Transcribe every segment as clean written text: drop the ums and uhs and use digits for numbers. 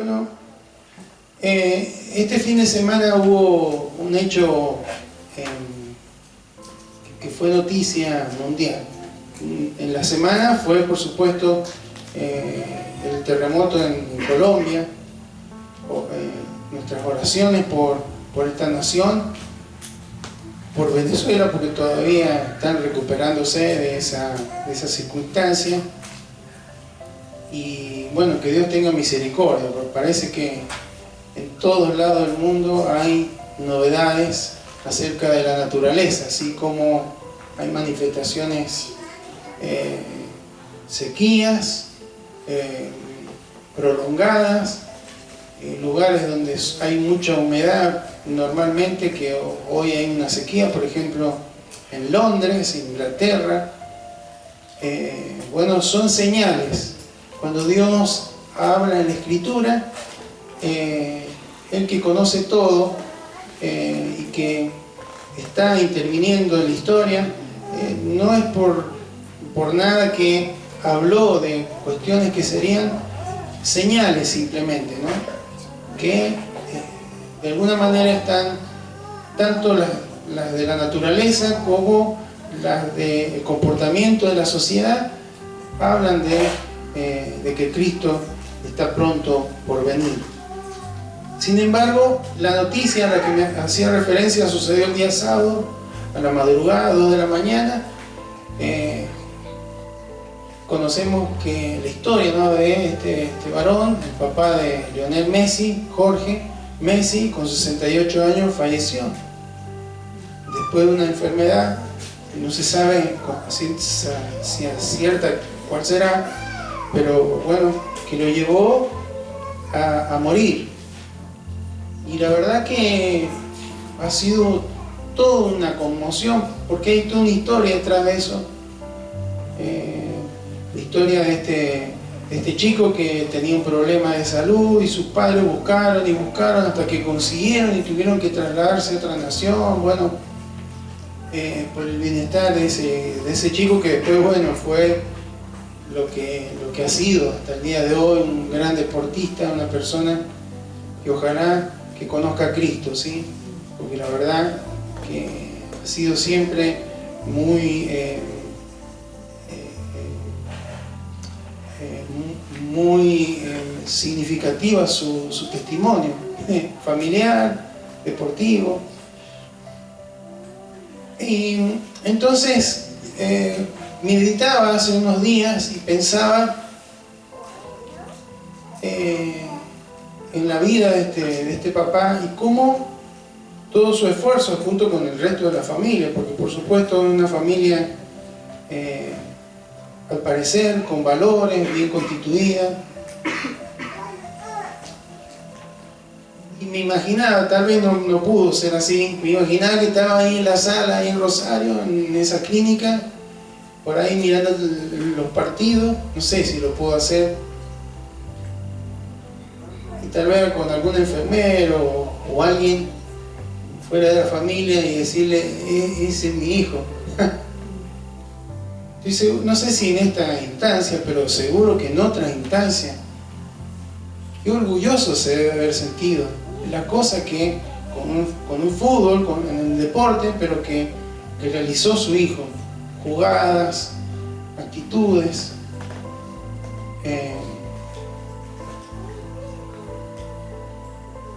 Bueno, este fin de semana hubo un hecho que fue noticia mundial. En la semana fue, por supuesto, el terremoto en Colombia, nuestras oraciones por esta nación, por Venezuela, porque todavía están recuperándose de esa circunstancia. Y bueno, que Dios tenga misericordia, porque parece que en todos lados del mundo hay novedades acerca de la naturaleza, así como hay manifestaciones, sequías prolongadas, lugares donde hay mucha humedad normalmente, que hoy hay una sequía, por ejemplo en Londres, Inglaterra. Bueno, son señales. Cuando Dios habla en la Escritura, Él que conoce todo y que está interviniendo en la historia, no es por nada que habló de cuestiones que serían señales simplemente, ¿no? Que de alguna manera están tanto las de la naturaleza como las del comportamiento de la sociedad, hablan de que Cristo está pronto por venir. Sin embargo, la noticia a la que me hacía referencia sucedió el día sábado, a la madrugada, 2 de la mañana. Conocemos que la historia, ¿no?, de este varón, el papá de Lionel Messi, Jorge Messi, con 68 años, falleció después de una enfermedad, no se sabe si es cierta cuál será, pero bueno, que lo llevó a morir. Y la verdad que ha sido toda una conmoción, porque hay toda una historia detrás de eso. La historia de este chico que tenía un problema de salud y sus padres buscaron y buscaron hasta que consiguieron y tuvieron que trasladarse a otra nación, bueno, por el bienestar de ese chico, que después, bueno, fue lo que ha sido hasta el día de hoy, un gran deportista, una persona que ojalá que conozca a Cristo, ¿sí? Porque la verdad que ha sido siempre muy significativa su testimonio familiar, deportivo. Y entonces meditaba hace unos días y pensaba en la vida de este papá y cómo todo su esfuerzo junto con el resto de la familia, porque por supuesto es una familia al parecer con valores, bien constituida, y me imaginaba, tal vez no pudo ser así, me imaginaba que estaba ahí en la sala, ahí en Rosario, en esa clínica, por ahí mirando los partidos, no sé si lo puedo hacer, y tal vez con algún enfermero o alguien fuera de la familia y decirle, ese es mi hijo. No sé si en esta instancia, pero seguro que en otras instancias. Qué orgulloso se debe haber sentido. La cosa que con un fútbol, en el deporte, pero que realizó su hijo. Jugadas, actitudes.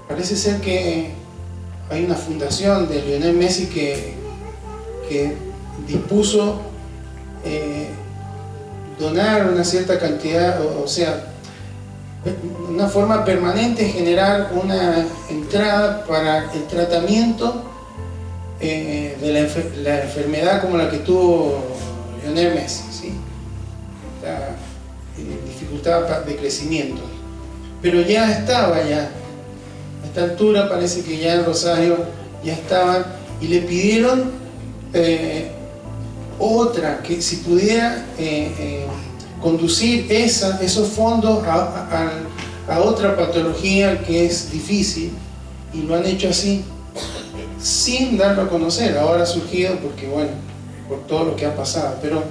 Parece ser que hay una fundación de Lionel Messi que dispuso donar una cierta cantidad, o sea, una forma permanente, generar una entrada para el tratamiento de la enfermedad como la que tuvo Lionel Messi, ¿sí? Esta dificultad de crecimiento. Pero ya estaba, a esta altura parece que ya en Rosario ya estaban, y le pidieron otra, que si pudiera conducir esos fondos a otra patología que es difícil, y lo han hecho así, sin darlo a conocer. Ahora ha surgido porque, bueno, por todo lo que ha pasado, pero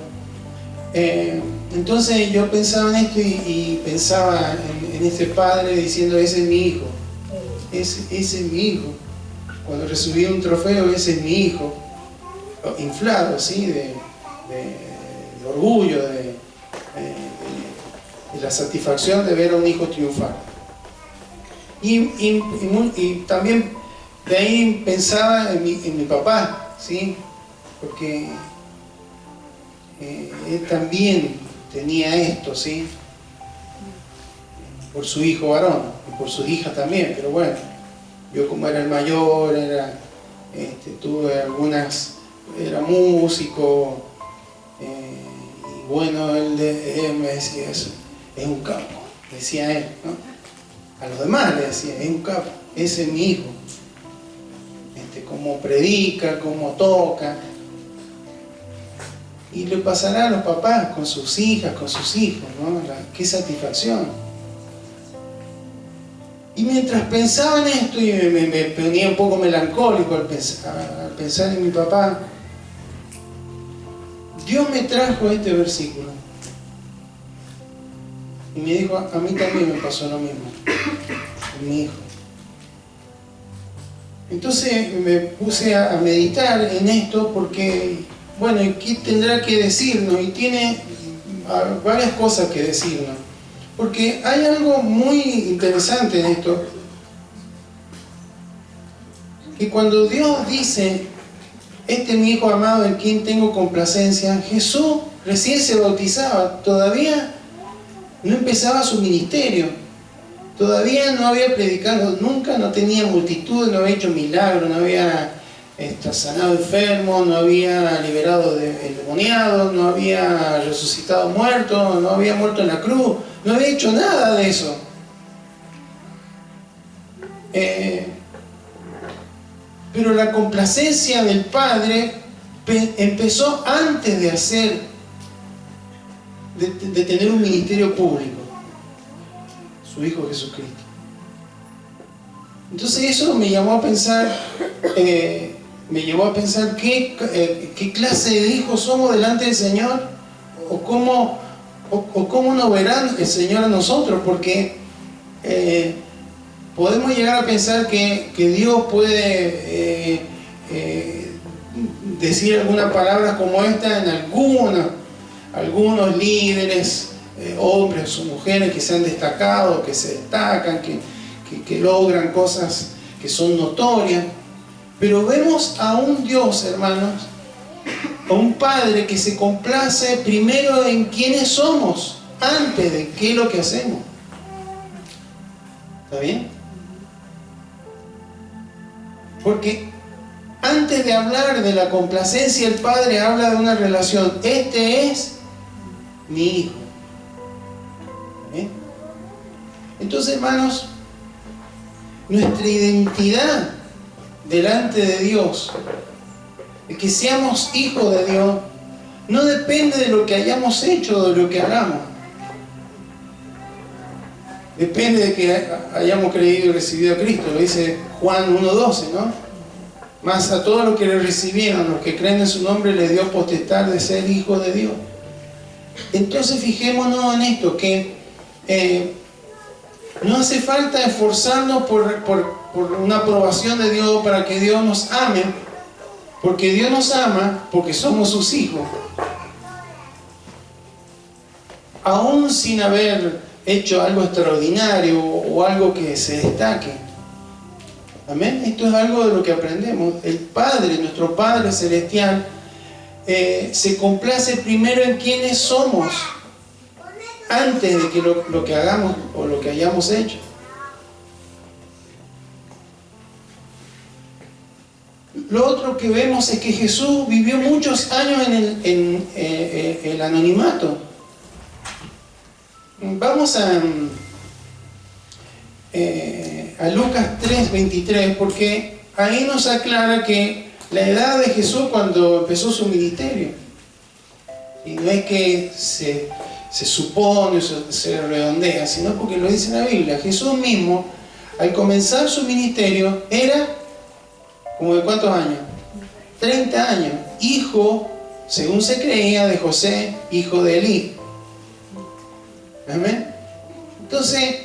Entonces yo pensaba en esto y pensaba en este padre diciendo, ese es mi hijo, ese es mi hijo. Cuando recibí un trofeo, ese es mi hijo, inflado, ¿sí? De orgullo, de la satisfacción de ver a un hijo triunfar. Y también de ahí pensaba en mi papá, ¿sí? Porque él también tenía esto, ¿sí? Por su hijo varón y por sus hijas también, pero bueno, yo como era el mayor, tuve algunas, era músico, y bueno, él me decía eso, es un capo, decía él, ¿no? A los demás le decía, es un capo, ese es mi hijo, cómo predica, cómo toca. Y le pasará a los papás con sus hijas, con sus hijos, ¿no? Qué satisfacción. Y mientras pensaba en esto, y me ponía un poco melancólico al pensar en mi papá, Dios me trajo este versículo. Y me dijo, a mí también me pasó lo mismo, con mi hijo. Entonces me puse a meditar en esto porque, bueno, ¿qué tendrá que decirnos? Y tiene varias cosas que decirnos. Porque hay algo muy interesante en esto, que cuando Dios dice, este es mi hijo amado en quien tengo complacencia, Jesús recién se bautizaba, todavía no empezaba su ministerio, todavía no había predicado nunca, no tenía multitud, no había hecho milagros, no había sanado enfermos, no había liberado endemoniados, no había resucitado muertos, no había muerto en la cruz, no había hecho nada de eso. Pero la complacencia del Padre empezó antes de tener un ministerio público, su Hijo Jesucristo. Entonces eso me llamó a pensar, qué clase de hijos somos delante del Señor, o cómo nos verá el Señor a nosotros, porque podemos llegar a pensar que Dios puede decir algunas palabras como esta en algunos líderes, hombres o mujeres que se han destacado, que se destacan, que logran cosas que son notorias. Pero vemos a un Dios, hermanos, a un Padre que se complace primero en quiénes somos, antes de qué es lo que hacemos. ¿Está bien? Porque antes de hablar de la complacencia, el Padre habla de una relación. Este es mi hijo. ¿Eh? Entonces, hermanos, nuestra identidad delante de Dios, de que seamos hijos de Dios, no depende de lo que hayamos hecho o de lo que hagamos. Depende de que hayamos creído y recibido a Cristo, lo dice Juan 1:12, ¿no? Mas a todos los que le recibieron, los que creen en su nombre, les dio potestad de ser hijos de Dios. Entonces fijémonos en esto, que no hace falta esforzarnos por una aprobación de Dios para que Dios nos ame, porque Dios nos ama porque somos sus hijos. Aún sin haber hecho algo extraordinario o algo que se destaque. Amén. Esto es algo de lo que aprendemos. El Padre, nuestro Padre Celestial, se complace primero en quienes somos, antes de que lo que hagamos o lo que hayamos hecho. Lo otro que vemos es que Jesús vivió muchos años en el anonimato. Vamos a Lucas 3:23, porque ahí nos aclara que la edad de Jesús cuando empezó su ministerio, y no es que se supone, se redondea, sino porque lo dice la Biblia. Jesús mismo, al comenzar su ministerio, era como de ¿cuántos años? 30 años, hijo según se creía, de José, hijo de Elí. Amén. Entonces,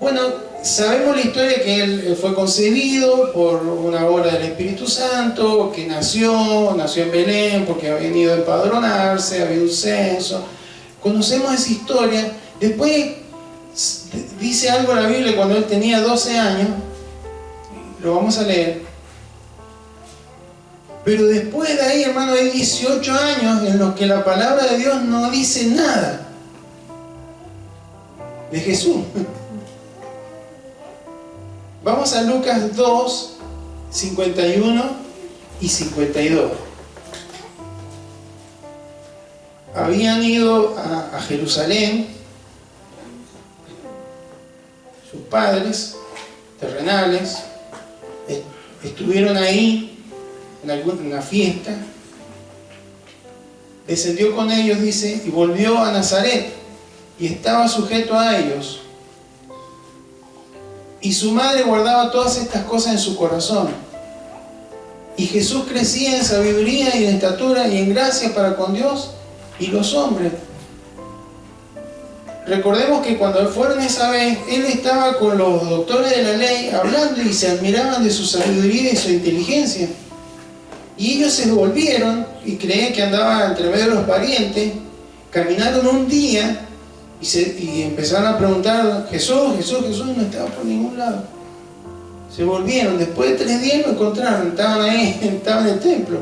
bueno, sabemos la historia que él fue concebido por una obra del Espíritu Santo, que nació en Belén porque habían ido a empadronarse, había un censo. Conocemos esa historia. Después dice algo la Biblia cuando él tenía 12 años, lo vamos a leer. Pero después de ahí, hermano, hay 18 años en los que la palabra de Dios no dice nada de Jesús. Vamos a Lucas 2, 51 y 52. Habían ido a Jerusalén sus padres terrenales, estuvieron ahí en una fiesta, descendió con ellos, dice, y volvió a Nazaret, y estaba sujeto a ellos. Y su madre guardaba todas estas cosas en su corazón. Y Jesús crecía en sabiduría y en estatura y en gracia para con Dios y los hombres. Recordemos que cuando fueron esa vez, él estaba con los doctores de la ley hablando y se admiraban de su sabiduría y su inteligencia. Y ellos se volvieron y creían que andaba entre medio de los parientes. Caminaron un día y empezaron a preguntar: Jesús, no estaba por ningún lado. Se volvieron, después de 3 días lo encontraron, estaban ahí, estaban en el templo.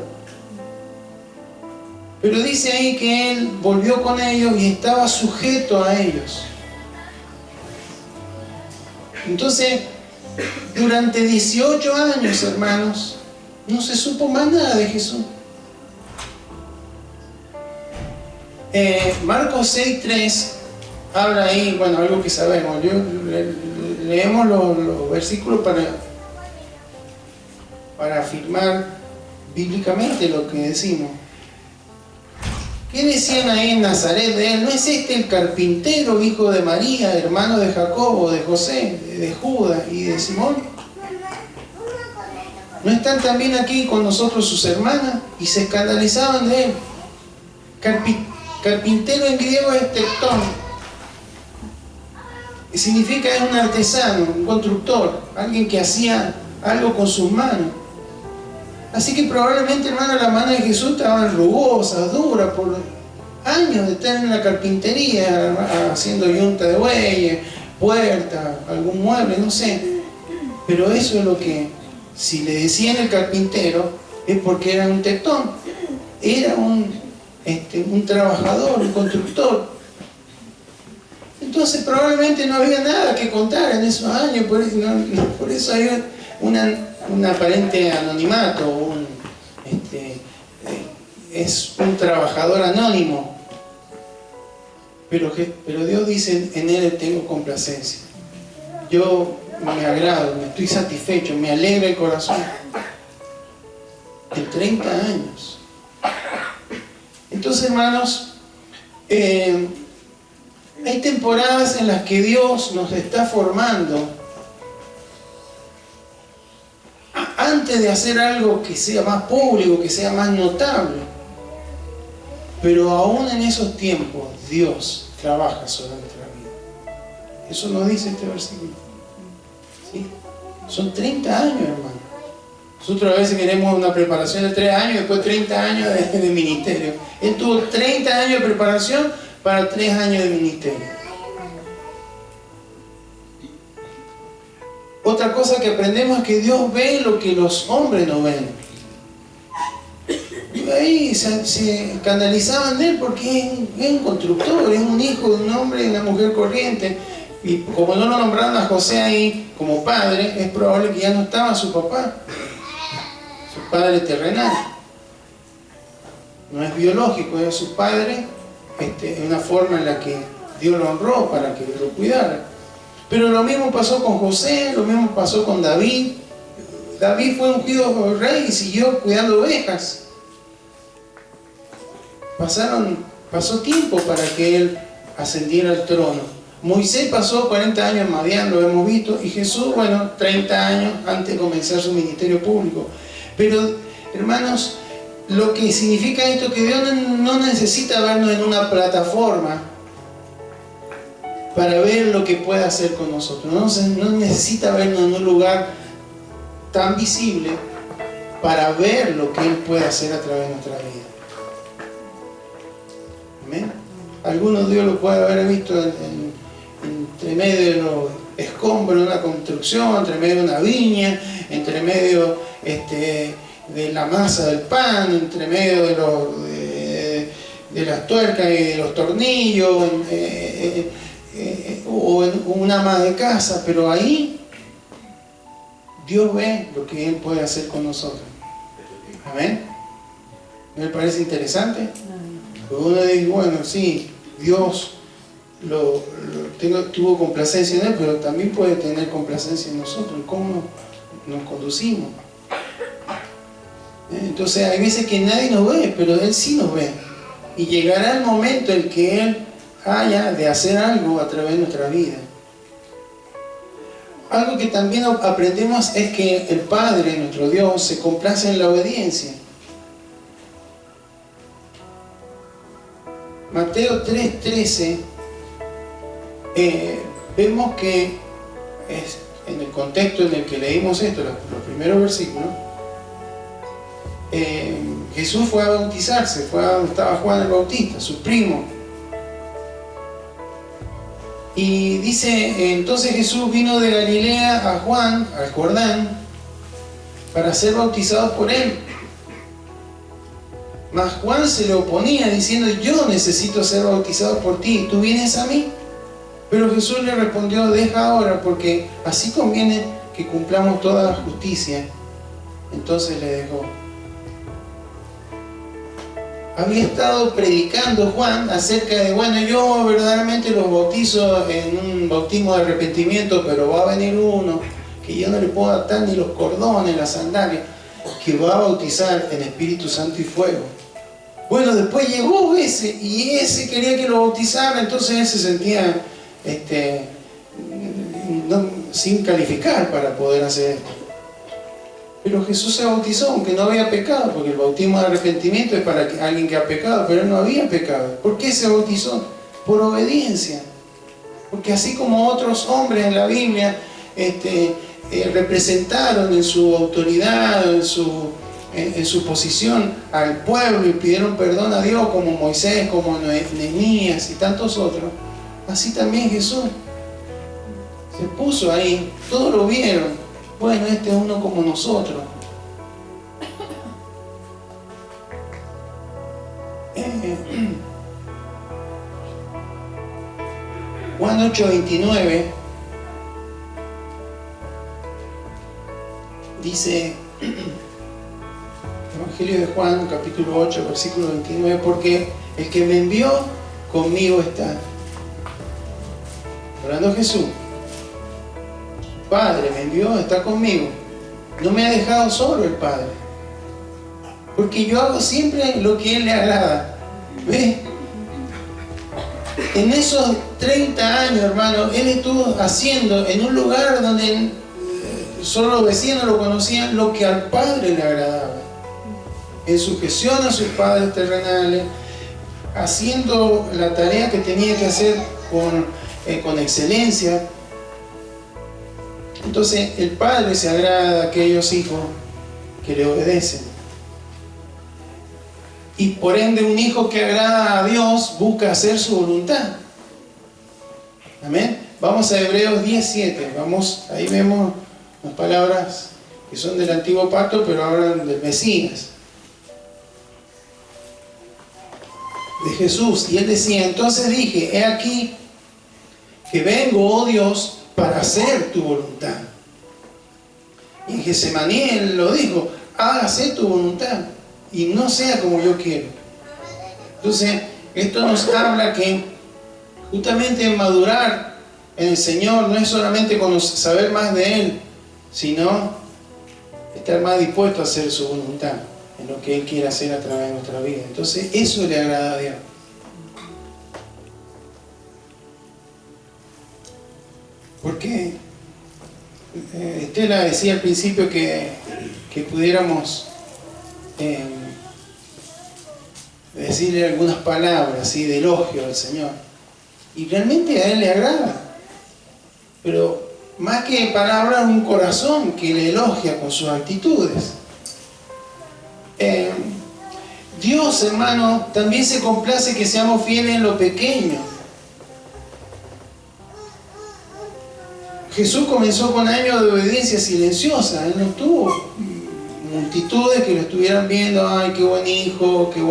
Pero dice ahí que él volvió con ellos y estaba sujeto a ellos. Entonces, durante 18 años, hermanos, no se supo más nada de Jesús. Marcos 6:3 habla ahí, bueno, algo que sabemos. Leemos los versículos para afirmar bíblicamente lo que decimos. ¿Qué decían ahí en Nazaret de él? ¿No es este el carpintero, hijo de María, hermano de Jacobo, de José, de Judas y de Simón? ¿No están también aquí con nosotros sus hermanas? Y se escandalizaban de él. Carpintero en griego es tectón. Y significa es un artesano, un constructor, alguien que hacía algo con sus manos. Así que probablemente, hermano, las manos de Jesús estaban rugosas, duras, por años de estar en la carpintería, haciendo yunta de bueyes, puertas, algún mueble, no sé. Pero eso es lo que, si le decían el carpintero, es porque era un tectón, era un trabajador, un constructor. Entonces probablemente no había nada que contar en esos años, por eso hay un aparente anonimato, es un trabajador anónimo. Pero Dios dice: en él tengo complacencia. Yo me agrado, me estoy satisfecho, me alegra el corazón. De 30 años. Entonces, hermanos, hay temporadas en las que Dios nos está formando antes de hacer algo que sea más público, que sea más notable. Pero aún en esos tiempos, Dios trabaja sobre nuestra vida. Eso nos dice este versículo. ¿Sí? Son 30 años, hermano. Nosotros a veces queremos una preparación de 3 años y después 30 años de ministerio. Él tuvo 30 años de preparación para 3 años de ministerio. Otra cosa que aprendemos es que Dios ve lo que los hombres no ven. Y ahí se escandalizaban de él porque es un constructor, es un hijo de un hombre y una mujer corriente. Y como no lo nombraron a José ahí como padre, es probable que ya no estaba su papá, su padre terrenal. No es biológico, es su padre, en una forma en la que Dios lo honró para que lo cuidara. Pero lo mismo pasó con José, lo mismo pasó con David. David fue ungido rey y siguió cuidando ovejas. Pasó tiempo para que él ascendiera al trono. Moisés pasó 40 años en Madián, lo hemos visto, y Jesús, 30 años antes de comenzar su ministerio público. Pero, hermanos, Lo que significa esto que Dios no necesita vernos en una plataforma para ver lo que puede hacer con nosotros. No necesita vernos en un lugar tan visible para ver lo que Él puede hacer a través de nuestra vida. ¿Amén? Algunos Dios lo puede haber visto entre medio de los escombros de una construcción, entre medio de una viña, entre medio de la masa del pan, entre medio de las tuercas y de los tornillos, o en una ama de casa, pero ahí Dios ve lo que Él puede hacer con nosotros. Amén. ¿No le parece interesante? Porque uno dice, bueno, sí, Dios tuvo complacencia en Él, pero también puede tener complacencia en nosotros, en cómo nos conducimos. Entonces hay veces que nadie nos ve, pero Él sí nos ve. Y llegará el momento en que Él haya de hacer algo a través de nuestra vida. Algo que también aprendemos es que el Padre, nuestro Dios, se complace en la obediencia. Mateo 3:13, vemos que en el contexto en el que leímos esto, los primeros versículos, Jesús fue a bautizarse, fue a donde estaba Juan el Bautista, su primo. Y dice, entonces Jesús vino de Galilea a Juan, al Jordán, para ser bautizado por él. Mas Juan se le oponía diciendo, yo necesito ser bautizado por ti, ¿tú vienes a mí? Pero Jesús le respondió, deja ahora, porque así conviene que cumplamos toda la justicia. Entonces le dejó. Había estado predicando Juan acerca de, bueno, yo verdaderamente los bautizo en un bautismo de arrepentimiento, pero va a venir uno que yo no le puedo atar ni los cordones, las sandalias, que va a bautizar en Espíritu Santo y fuego. Bueno, después llegó ese, y ese quería que lo bautizara, entonces él se sentía sin calificar para poder hacer esto. Pero Jesús se bautizó, aunque no había pecado, porque el bautismo de arrepentimiento es para alguien que ha pecado, pero él no había pecado. ¿Por qué se bautizó? Por obediencia. Porque así como otros hombres en la Biblia representaron en su autoridad, en su posición al pueblo y pidieron perdón a Dios, como Moisés, como Nehemías y tantos otros, así también Jesús se puso ahí, todos lo vieron. Bueno, este es uno como nosotros. Juan 8:29 dice, Evangelio de Juan, capítulo 8, versículo 29, porque el que me envió conmigo está. Hablando Jesús. Padre me envió, está conmigo. No me ha dejado solo el Padre. Porque yo hago siempre lo que Él le agrada. ¿Ves? En esos 30 años, hermano, Él estuvo haciendo en un lugar donde solo los vecinos lo conocían, lo que al Padre le agradaba. En sujeción a sus padres terrenales, haciendo la tarea que tenía que hacer con excelencia. Entonces el Padre se agrada de aquellos hijos que le obedecen. Y por ende un hijo que agrada a Dios busca hacer su voluntad. Amén. Vamos a Hebreos 10:7. Ahí vemos las palabras que son del antiguo pacto, pero hablan del Mesías, de Jesús. Y él decía, entonces dije, he aquí que vengo, oh Dios, para hacer tu voluntad. Y en Getsemaní él lo dijo, hágase tu voluntad y no sea como yo quiero. Entonces esto nos habla que justamente madurar en el Señor no es solamente saber más de Él, sino estar más dispuesto a hacer su voluntad en lo que Él quiere hacer a través de nuestra vida. Entonces eso le agrada a Dios. Porque Estela decía al principio que pudiéramos decirle algunas palabras, ¿sí?, de elogio al Señor. Y realmente a Él le agrada. Pero más que palabras, un corazón que le elogia con sus actitudes. Dios, hermano, también se complace que seamos fieles en lo pequeño. Jesús comenzó con años de obediencia silenciosa. Él no tuvo multitudes que lo estuvieran viendo, ay, qué buen hijo, qué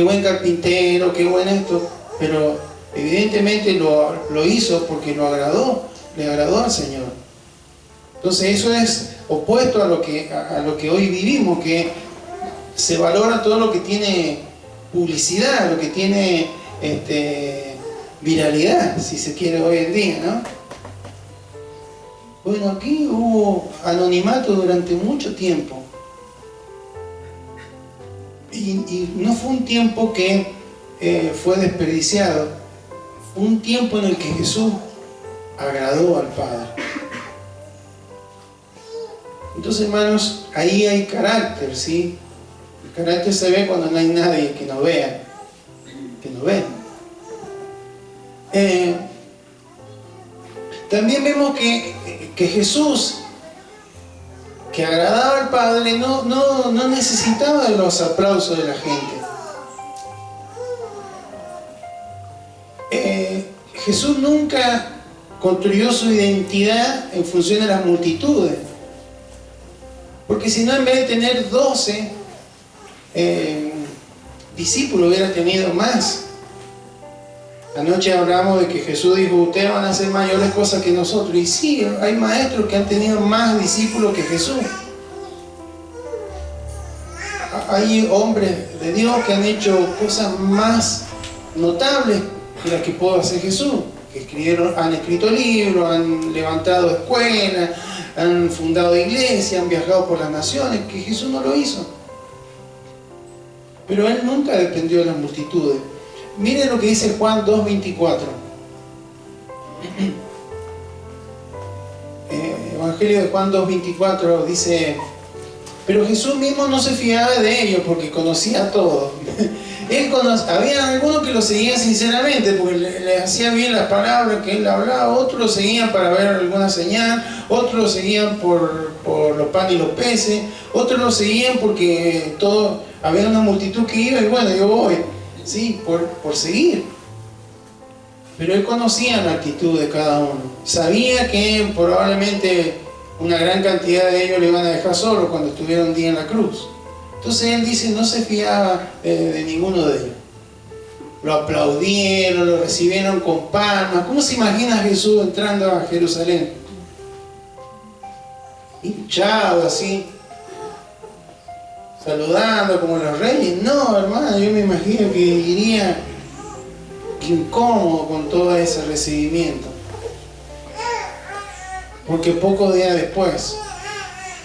buen carpintero, qué buen esto. Pero evidentemente lo hizo porque le agradó al Señor. Entonces eso es opuesto a lo que hoy vivimos, que se valora todo lo que tiene publicidad, lo que tiene viralidad, si se quiere, hoy en día, ¿no? Bueno, aquí hubo anonimato durante mucho tiempo. Y no fue un tiempo que fue desperdiciado. Fue un tiempo en el que Jesús agradó al Padre. Entonces, hermanos, ahí hay carácter, ¿sí? El carácter se ve cuando no hay nadie que nos vea, que nos ve. También vemos que Jesús, que agradaba al Padre, no necesitaba de los aplausos de la gente. Jesús nunca construyó su identidad en función de las multitudes. Porque si no, en vez de tener 12 discípulos, hubiera tenido más. Anoche hablamos de que Jesús dijo, ustedes van a hacer mayores cosas que nosotros. Y sí, hay maestros que han tenido más discípulos que Jesús. Hay hombres de Dios que han hecho cosas más notables que las que pudo hacer Jesús. Que han escrito libros, han levantado escuelas, han fundado iglesias, han viajado por las naciones, que Jesús no lo hizo. Pero Él nunca dependió de las multitudes. Miren lo que dice Juan 2:24. Evangelio de Juan 2:24 dice: pero Jesús mismo no se fiaba de ellos porque conocía a todos. Había algunos que lo seguían sinceramente porque le hacía bien las palabras que Él hablaba, otros lo seguían para ver alguna señal, otros lo seguían por los panes y los peces, otros lo seguían porque había una multitud que iba y bueno, yo voy. Sí, por seguir. Pero Él conocía la actitud de cada uno. Sabía que probablemente una gran cantidad de ellos le iban a dejar solo cuando estuviera un día en la cruz. Entonces Él dice, no se fiaba de ninguno de ellos. Lo aplaudieron, lo recibieron con palmas. ¿Cómo se imagina Jesús entrando a Jerusalén? Hinchado así, saludando como los reyes. No, hermano, yo me imagino que iría incómodo con todo ese recibimiento. Porque pocos días después,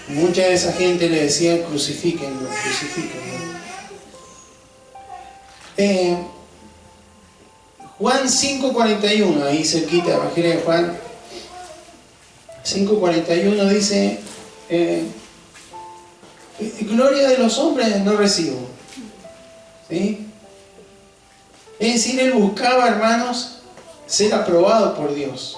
mucha de esa gente le decían, crucifíquenlo, crucifíquenlo. Juan 5:41, ahí cerquita, Evangelio de Juan 5:41 dice, gloria de los hombres no recibo. ¿Sí? Es decir, Él buscaba, hermanos, ser aprobado por Dios.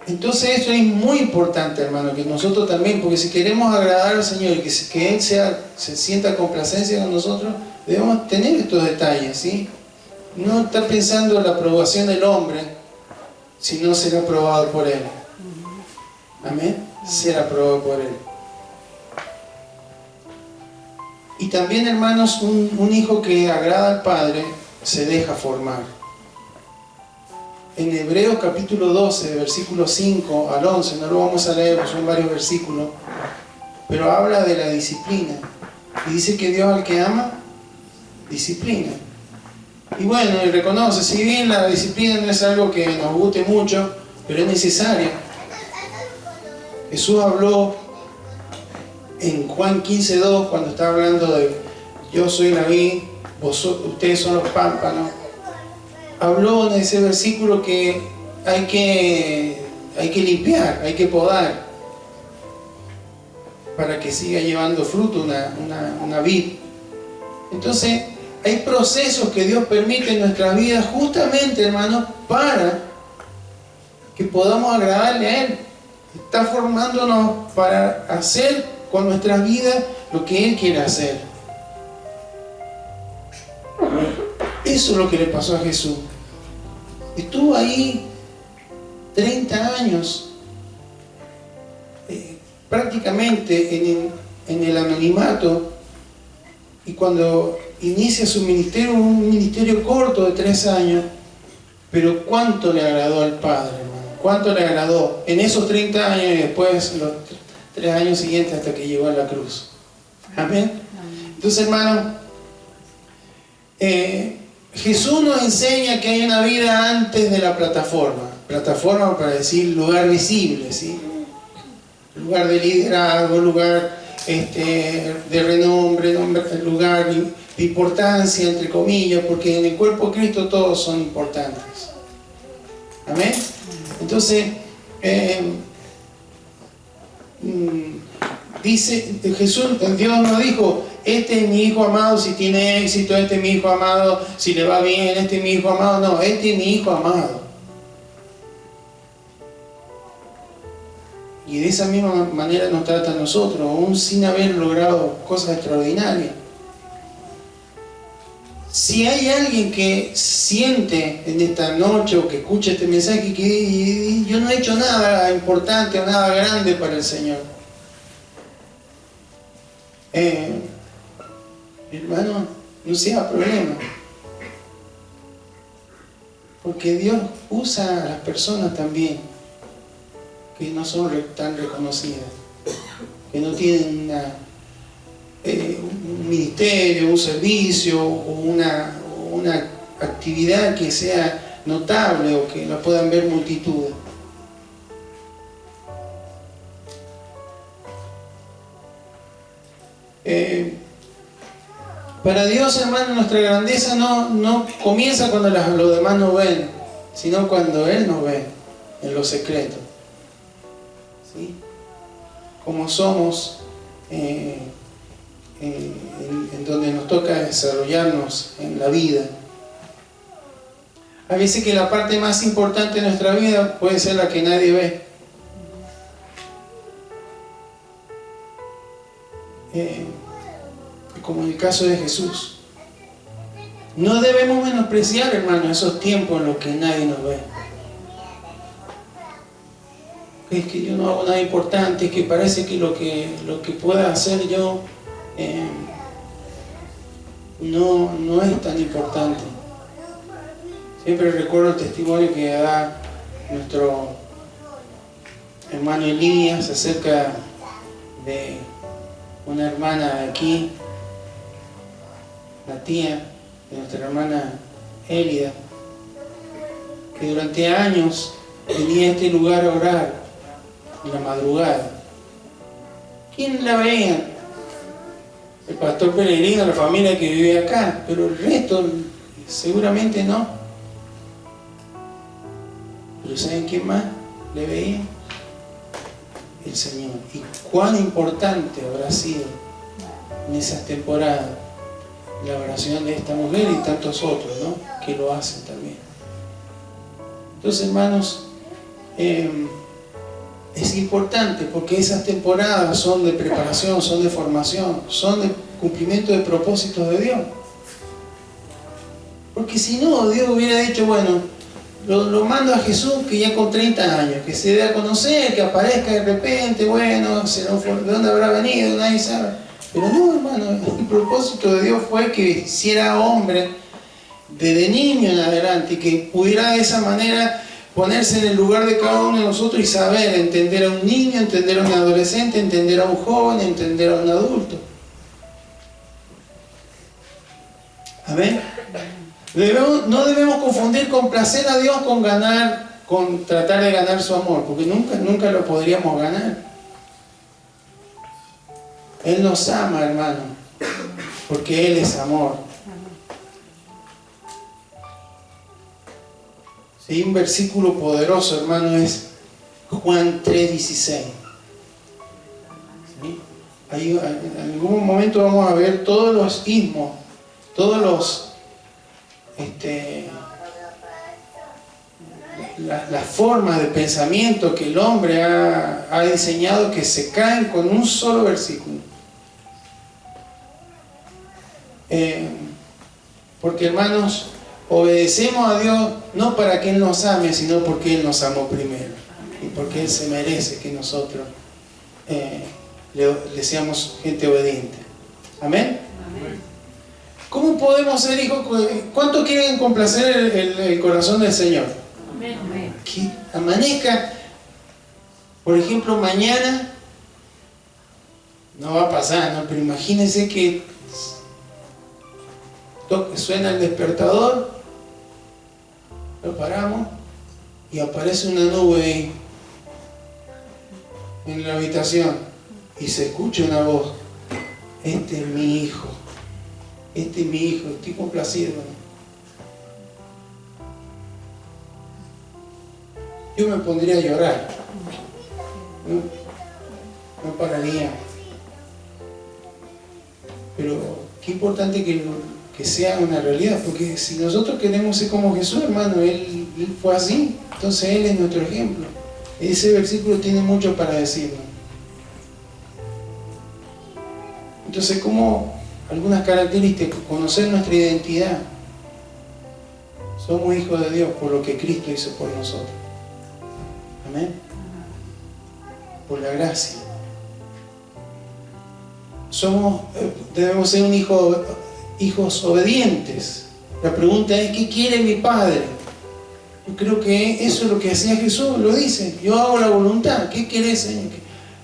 Entonces esto es muy importante, hermano, que nosotros también, porque si queremos agradar al Señor y que Él se sienta complacencia con nosotros, debemos tener estos detalles, ¿sí? No estar pensando en la aprobación del hombre, sino ser aprobado por Él. Amén. Ser aprobado por Él. Y también, hermanos, un hijo que agrada al Padre se deja formar. En Hebreos capítulo 12, versículos 5 al 11, no lo vamos a leer, son varios versículos, pero habla de la disciplina. Y dice que Dios al que ama, disciplina. Y bueno, y reconoce, si bien la disciplina no es algo que nos guste mucho, pero es necesaria. Jesús habló en Juan 15:2, cuando está hablando de yo soy la vid, ustedes son los pámpanos. Habló en ese versículo que hay que limpiar, hay que podar. para que siga llevando fruto una vid. Entonces, hay procesos que Dios permite en nuestras vidas justamente, hermanos, para que podamos agradarle a Él. Está formándonos para hacer con nuestras vidas lo que Él quiere hacer. Eso es lo que le pasó a Jesús. Estuvo ahí 30 años, prácticamente en el anonimato, y cuando inicia su ministerio, un ministerio corto de 3 años, pero cuánto le agradó al Padre, hermano, cuánto le agradó en esos 30 años y después los 3 años siguientes hasta que llegó a la cruz. Amén. Entonces, hermano, Jesús nos enseña que hay una vida antes de la plataforma. Plataforma para decir lugar visible, ¿sí? Lugar de liderazgo, lugar de renombre, lugar de importancia, entre comillas, porque en el cuerpo de Cristo todos son importantes. Amén. Entonces, dice Jesús, Dios nos dijo: este es mi hijo amado si tiene éxito, este es mi hijo amado si le va bien, este es mi hijo amado. No, este es mi hijo amado. Y de esa misma manera nos trata a nosotros, aún sin haber logrado cosas extraordinarias. Si hay alguien que siente en esta noche o que escucha este mensaje que yo no he hecho nada importante o nada grande para el Señor, hermano, no sea problema, porque Dios usa a las personas también que no son tan reconocidas, que no tienen un ministerio, un servicio o una actividad que sea notable o que la puedan ver multitudes. Para Dios, hermano, nuestra grandeza no comienza cuando los demás nos ven, sino cuando Él nos ve en lo secreto. ¿Sí? Como somos, en donde nos toca desarrollarnos en la vida. A veces que la parte más importante de nuestra vida puede ser la que nadie ve. Como en el caso de Jesús. No debemos menospreciar, hermano, esos tiempos en los que nadie nos ve. Es que yo no hago nada importante, es que parece que lo que pueda hacer yo no es tan importante. Siempre recuerdo el testimonio que da nuestro hermano Elías acerca de una hermana de aquí, la tía de nuestra hermana Élida, que durante años venía a este lugar a orar en la madrugada. ¿Quién la veía? El pastor peregrino, la familia que vive acá, pero el resto seguramente no. Pero ¿saben quién más le veía? El Señor. Y cuán importante habrá sido en esas temporadas la oración de esta mujer y tantos otros, ¿no?, que lo hacen también. Entonces, hermanos, es importante porque esas temporadas son de preparación, son de formación, son de cumplimiento de propósitos de Dios. Porque si no, Dios hubiera dicho: bueno, lo mando a Jesús que ya con 30 años, que se dé a conocer, que aparezca de repente, bueno, ¿de dónde habrá venido? Nadie sabe. Pero no, hermano, el propósito de Dios fue que hiciera hombre desde niño en adelante y que pudiera de esa manera ponerse en el lugar de cada uno de nosotros y saber entender a un niño, entender a un adolescente, entender a un joven, entender a un adulto. Amén. No debemos confundir complacer a Dios con tratar de ganar su amor, porque nunca lo podríamos ganar. Él nos ama, hermano, porque Él es amor. Sí, un versículo poderoso, hermano, es Juan 3:16. ¿Sí? En algún momento vamos a ver todos los ismos, todos los las formas de pensamiento que el hombre ha diseñado, que se caen con un solo versículo. Porque, hermanos, obedecemos a Dios no para que Él nos ame, sino porque Él nos amó primero y porque Él se merece que nosotros le seamos gente obediente. ¿Amén? Amén. ¿Cómo podemos ser hijos? ¿Cuánto quieren complacer el corazón del Señor? Amén. Que amanezca, por ejemplo, mañana, no va a pasar, ¿no? Pero imagínense que suena el despertador, lo paramos y aparece una nube ahí en la habitación y se escucha una voz: este es mi hijo, este es mi hijo, estoy complacido. Yo me pondría a llorar, no pararía. Pero qué importante que sea una realidad, porque si nosotros queremos ser como Jesús, hermano, Él fue así, entonces Él es nuestro ejemplo. Ese versículo tiene mucho para decirnos. Entonces, ¿cómo algunas características? Conocer nuestra identidad. Somos hijos de Dios por lo que Cristo hizo por nosotros. Amén. Por la gracia. Debemos ser hijos obedientes. La pregunta es: ¿qué quiere mi Padre? Yo creo que eso es lo que hacía Jesús, lo dice: yo hago la voluntad. ¿Qué querés, Señor?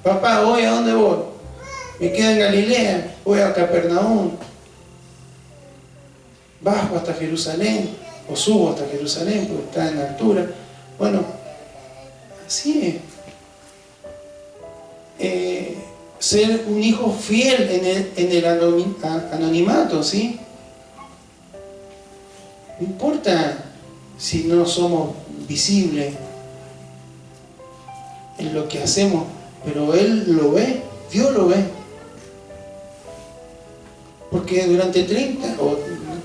Papá, ¿hoy a dónde voy? Me quedo en Galilea, voy a Capernaum, bajo hasta Jerusalén, o subo hasta Jerusalén, porque está en altura. Bueno, así es. Ser un hijo fiel en el anonimato, ¿sí? No importa si no somos visibles en lo que hacemos, pero Él lo ve, Dios lo ve. Porque durante 30, o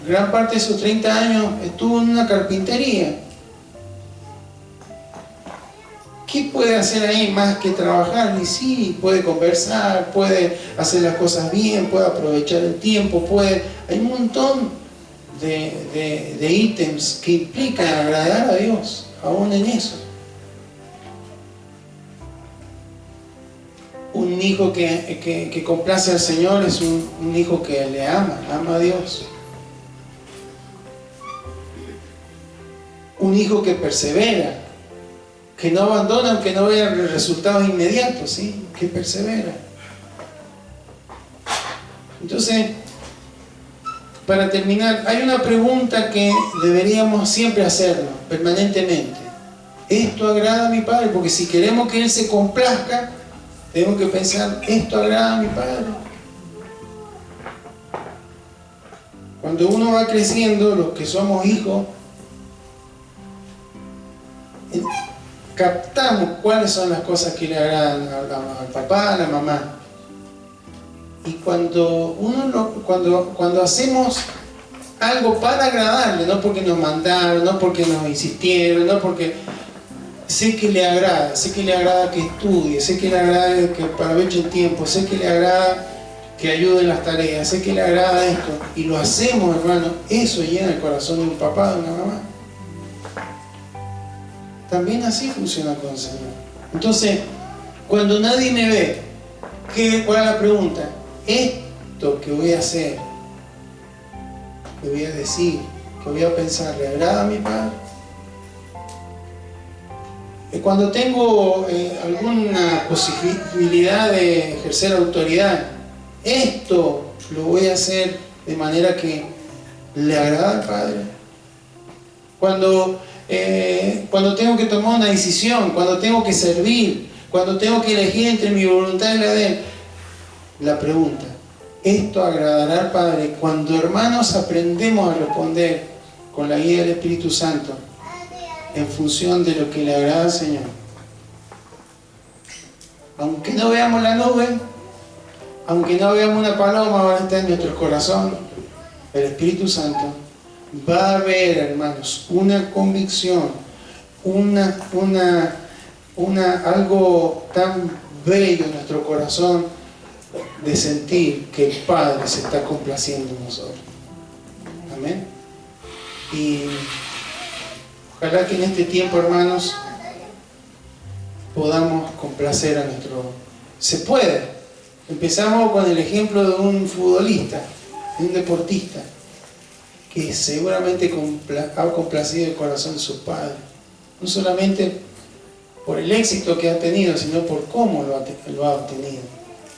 gran parte de esos 30 años, estuvo en una carpintería. ¿Qué puede hacer ahí más que trabajar? Y sí, puede conversar, puede hacer las cosas bien, puede aprovechar el tiempo, hay un montón de ítems que implican agradar a Dios, aún en eso. Un hijo que complace al Señor es un hijo que le ama a Dios. Un hijo que persevera, que no abandona aunque no vea resultados inmediatos, ¿sí? Que persevera. Entonces, para terminar, hay una pregunta que deberíamos siempre hacernos, permanentemente. ¿Esto agrada a mi Padre? Porque si queremos que Él se complazca, tenemos que pensar: ¿esto agrada a mi Padre? Cuando uno va creciendo, los que somos hijos, captamos cuáles son las cosas que le agradan al papá, a la mamá. Y cuando hacemos algo para agradarle, no porque nos mandaron, no porque nos insistieron, no porque sé que le agrada que estudie, sé que le agrada que aproveche el tiempo, sé que le agrada que ayude en las tareas, sé que le agrada esto, y lo hacemos, hermano, eso llena el corazón de un papá, de una mamá. También así funciona con el Señor. Entonces, cuando nadie me ve, ¿cuál es la pregunta? Esto que voy a hacer, que voy a decir, que voy a pensar, ¿le agrada a mi Padre? Cuando tengo alguna posibilidad de ejercer autoridad, esto lo voy a hacer de manera que le agrada al Padre. Cuando tengo que tomar una decisión, cuando tengo que servir, cuando tengo que elegir entre mi voluntad y la de Él, la pregunta: ¿esto agradará al Padre? Cuando, hermanos, aprendemos a responder con la guía del Espíritu Santo en función de lo que le agrada al Señor, aunque no veamos la nube, aunque no veamos una paloma, ahora está en nuestro corazón, el Espíritu Santo va a haber, hermanos, una convicción, algo tan bello en nuestro corazón de sentir que el Padre se está complaciendo en nosotros. Amén. Y ojalá que en este tiempo, hermanos, podamos complacer a nuestro... Se puede. Empezamos con el ejemplo de un futbolista, de un deportista, que seguramente ha complacido el corazón de su Padre. No solamente por el éxito que ha tenido, sino por cómo lo ha obtenido.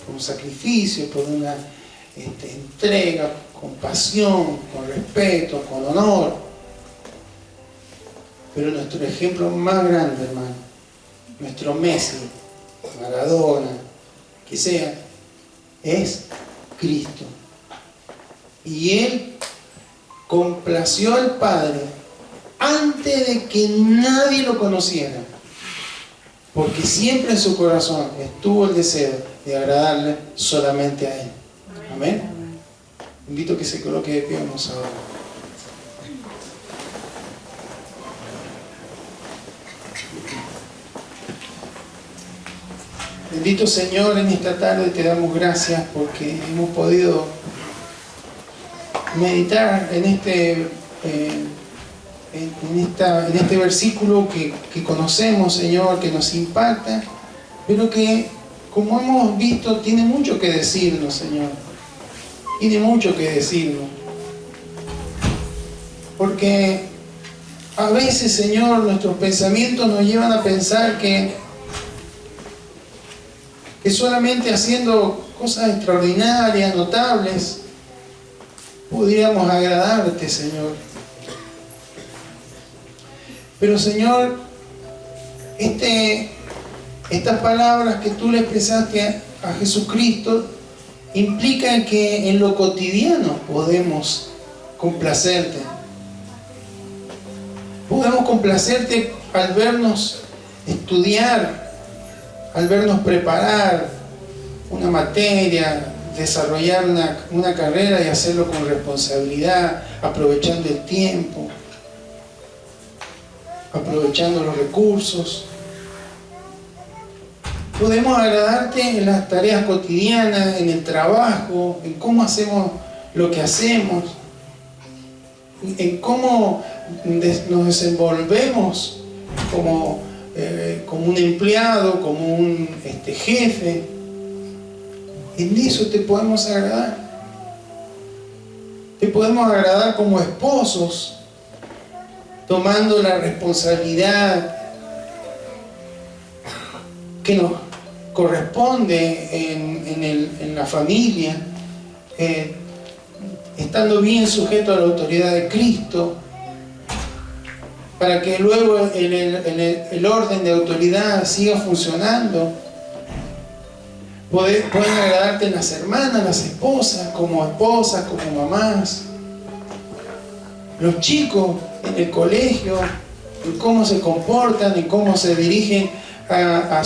Con sacrificio, por una entrega, con pasión, con respeto, con honor. Pero nuestro ejemplo más grande, hermano, nuestro Messi, Maradona, que sea, es Cristo. Y Él complació al Padre antes de que nadie lo conociera, porque siempre en su corazón estuvo el deseo de agradarle solamente a Él. Amén. Invito a que se coloque de pie, vamos ahora. Bendito Señor, en esta tarde te damos gracias porque hemos podido meditar en este versículo que conocemos, Señor, que nos impacta, pero que, como hemos visto, tiene mucho que decirnos, Señor. Tiene mucho que decirnos. Porque a veces, Señor, nuestros pensamientos nos llevan a pensar que solamente haciendo cosas extraordinarias, notables, pudiéramos agradarte, Señor. Pero, Señor, estas palabras que tú le expresaste a Jesucristo implican que en lo cotidiano podemos complacerte. Podemos complacerte al vernos estudiar, al vernos preparar una materia, desarrollar una carrera y hacerlo con responsabilidad, aprovechando el tiempo, aprovechando los recursos. Podemos agradarte en las tareas cotidianas, en el trabajo, en cómo hacemos lo que hacemos, en cómo nos desenvolvemos como un empleado, como un jefe. En eso te podemos agradar. Te podemos agradar como esposos, tomando la responsabilidad que nos corresponde en la familia, estando bien sujeto a la autoridad de Cristo, para que luego el orden de autoridad siga funcionando. Pueden agradarte las hermanas, las esposas, como mamás, los chicos en el colegio, en cómo se comportan, en cómo se dirigen a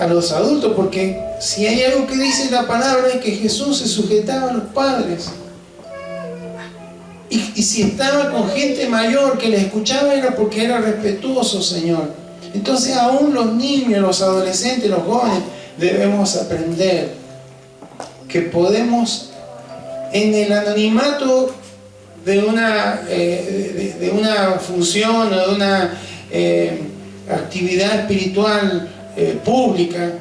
los adultos, porque si hay algo que dice la palabra es que Jesús se sujetaba a los padres. Y si estaba con gente mayor que le escuchaba era porque era respetuoso, Señor. Entonces aún los niños, los adolescentes, los jóvenes, debemos aprender que podemos, en el anonimato de una función o de una actividad espiritual pública,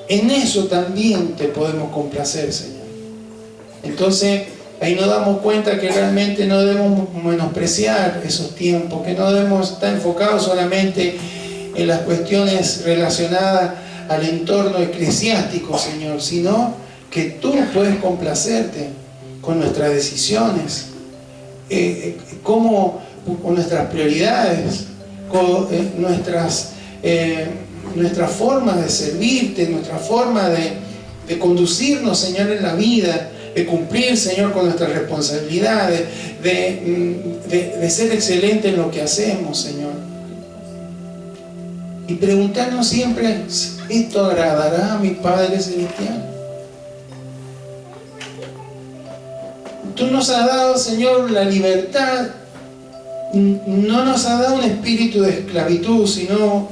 en eso también te podemos complacer, Señor. Entonces ahí nos damos cuenta que realmente no debemos menospreciar esos tiempos, que no debemos estar enfocados solamente en las cuestiones relacionadas al entorno eclesiástico, Señor, sino que tú puedes complacerte con nuestras decisiones, con nuestras prioridades, con nuestras formas de servirte, nuestra forma de conducirnos, Señor, en la vida, de cumplir, Señor, con nuestras responsabilidades, de ser excelente en lo que hacemos, Señor. Y preguntarnos siempre, ¿esto agradará a mi Padre Celestial? Tú nos has dado, Señor, la libertad. No nos has dado un espíritu de esclavitud, sino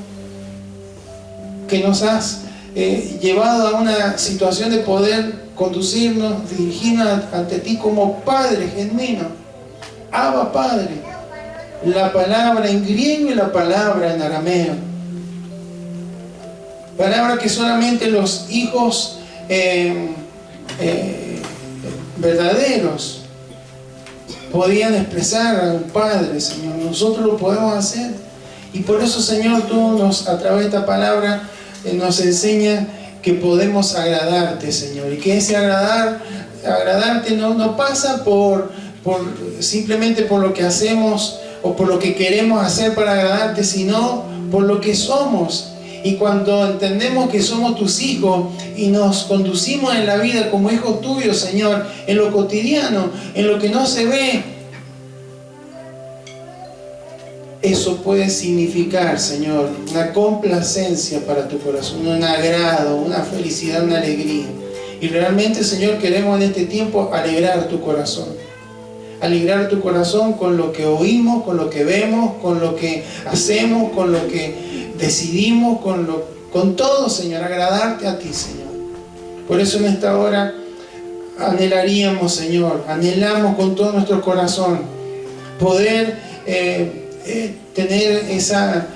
que nos has llevado a una situación de poder conducirnos, dirigirnos ante ti como Padre genuino. Abba, Padre. La palabra en griego y la palabra en arameo. Palabra que solamente los hijos verdaderos podían expresar a un Padre, Señor. Nosotros lo podemos hacer. Y por eso, Señor, tú a través de esta palabra nos enseñas que podemos agradarte, Señor. Y que ese agradarte no pasa simplemente por lo que hacemos o por lo que queremos hacer para agradarte, sino por lo que somos. Y cuando entendemos que somos tus hijos y nos conducimos en la vida como hijos tuyos, Señor, en lo cotidiano, en lo que no se ve, eso puede significar, Señor, una complacencia para tu corazón, un agrado, una felicidad, una alegría. Y realmente, Señor, queremos en este tiempo alegrar tu corazón. Alegrar tu corazón con lo que oímos, con lo que vemos, con lo que hacemos, con lo que decidimos, con todo, Señor, agradarte a ti, Señor. Por eso en esta hora anhelaríamos, Señor, anhelamos con todo nuestro corazón poder tener esa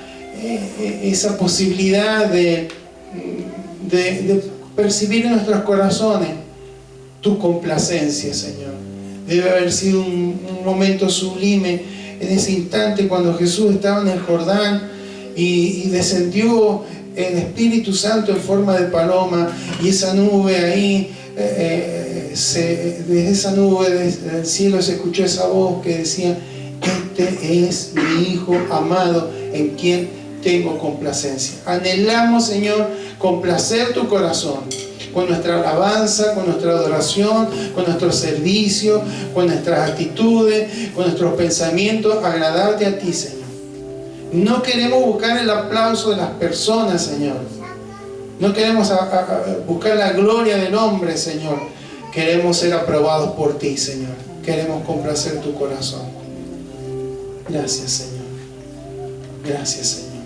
posibilidad de percibir en nuestros corazones tu complacencia, Señor. Debe haber sido un momento sublime en ese instante cuando Jesús estaba en el Jordán y descendió el Espíritu Santo en forma de paloma, y esa nube ahí, desde esa nube del cielo se escuchó esa voz que decía: este es mi Hijo amado en quien tengo complacencia. Anhelamos, Señor, complacer tu corazón con nuestra alabanza, con nuestra adoración, con nuestro servicio, con nuestras actitudes, con nuestros pensamientos, agradarte a ti, Señor. No queremos buscar el aplauso de las personas, Señor. No queremos buscar la gloria del hombre, Señor. Queremos ser aprobados por ti, Señor. Queremos complacer tu corazón. Gracias, Señor. Gracias, Señor.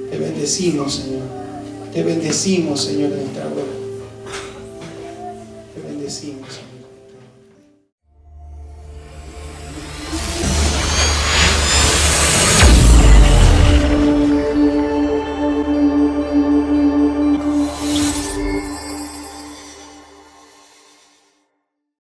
Te bendecimos, Señor. Te bendecimos, Señor, en esta hora. Te bendecimos, Señor.